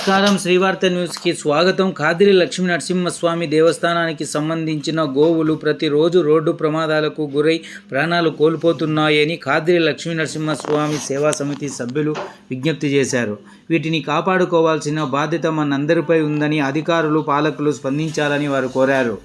నమస్కారం, శ్రీవార్త న్యూస్ కి స్వాగతం. ఖాద్రి లక్ష్మీ నరసింహస్వామి దేవస్థానానికి సంబంధించిన గోవులు ప్రతిరోజు రోడ్డు ప్రమాదాలకు గురై ప్రాణాలు కోల్పోతున్నాయని ఖాద్రి లక్ష్మీ నరసింహస్వామి సేవా సమితి సభ్యులు విజ్ఞప్తి చేశారు. వీటిని కాపాడుకోవాల్సిన బాధ్యత మనందరిపై ఉందని అధికారులు, పాలకులు స్పందించాలని వారు కోరారు.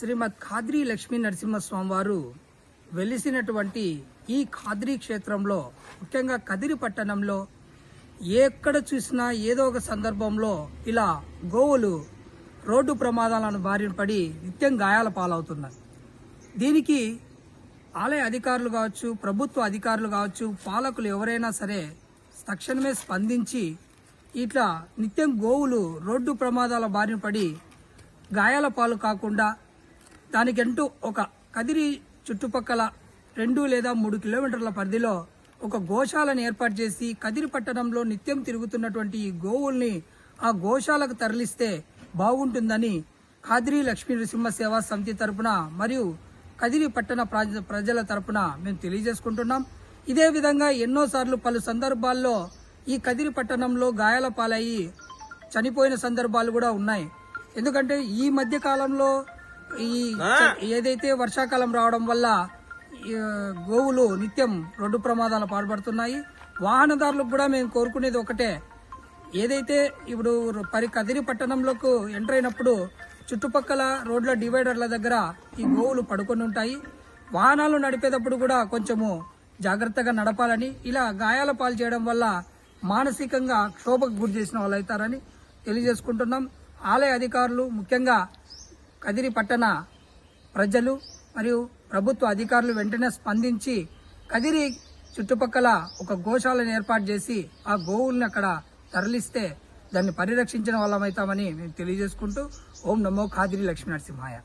శ్రీమద్ ఖాద్రి లక్ష్మీ నరసింహస్వామి వారు వెలిసినటువంటి ఈ ఖాద్రి క్షేత్రంలో, ముఖ్యంగా కదిరి పట్టణంలో ఎక్కడ చూసినా ఏదో ఒక సందర్భంలో ఇలా గోవులు రోడ్డు ప్రమాదాలను బారిన పడి నిత్యం గాయాల పాలవుతున్నారు. దీనికి ఆలయ అధికారులు కావచ్చు, ప్రభుత్వ అధికారులు కావచ్చు, పాలకులు ఎవరైనా సరే తక్షణమే స్పందించి ఇట్లా నిత్యం గోవులు రోడ్డు ప్రమాదాల బారిన పడి గాయాల పాలు కాకుండా దానికంటూ ఒక కదిరి చుట్టుపక్కల 2 లేదా 3 కిలోమీటర్ల పరిధిలో ఒక గోశాలను ఏర్పాటు చేసి కదిరి పట్టణంలో నిత్యం తిరుగుతున్నటువంటి ఈ గోవుల్ని ఆ గోశాలకు తరలిస్తే బాగుంటుందని ఖాద్రి లక్ష్మీ నరసింహ సేవా సమితి తరపున మరియు కదిరి పట్టణ ప్రజల తరపున మేము తెలియజేసుకుంటున్నాం. ఇదే విధంగా ఎన్నోసార్లు పలు సందర్భాల్లో ఈ కదిరి పట్టణంలో గాయాల పాలయ్యి చనిపోయిన సందర్భాలు కూడా ఉన్నాయి. ఎందుకంటే ఈ మధ్య కాలంలో ఏదైతే వర్షాకాలం రావడం వల్ల గోవులు నిత్యం రోడ్డు ప్రమాదాలు పాల్పడుతున్నాయి. వాహనదారులకు కూడా మేము కోరుకునేది ఒకటే, ఏదైతే ఇప్పుడు కదిరి పట్టణంలోకి ఎంటర్ అయినప్పుడు చుట్టుపక్కల రోడ్ల డివైడర్ల దగ్గర ఈ గోవులు పడుకొని ఉంటాయి. వాహనాలు నడిపేటప్పుడు కూడా కొంచెము జాగ్రత్తగా నడపాలని, ఇలా గాయాల పాలు చేయడం వల్ల మానసికంగా క్షోభకు గురి చేసిన వాళ్ళు అవుతారని తెలియజేసుకుంటున్నాం. ఆలయ అధికారులు, ముఖ్యంగా కదిరి పట్టణ ప్రజలు మరియు ప్రభుత్వ అధికారులు వెంటనే స్పందించి కదిరి చుట్టుపక్కల ఒక గోశాలను ఏర్పాటు చేసి ఆ గోవుల్ని అక్కడ తరలిస్తే దాన్ని పరిరక్షించిన వాళ్ళమవుతామని మేము తెలియజేసుకుంటూ ఓం నమో ఖాద్రి లక్ష్మీ నరసింహాయ.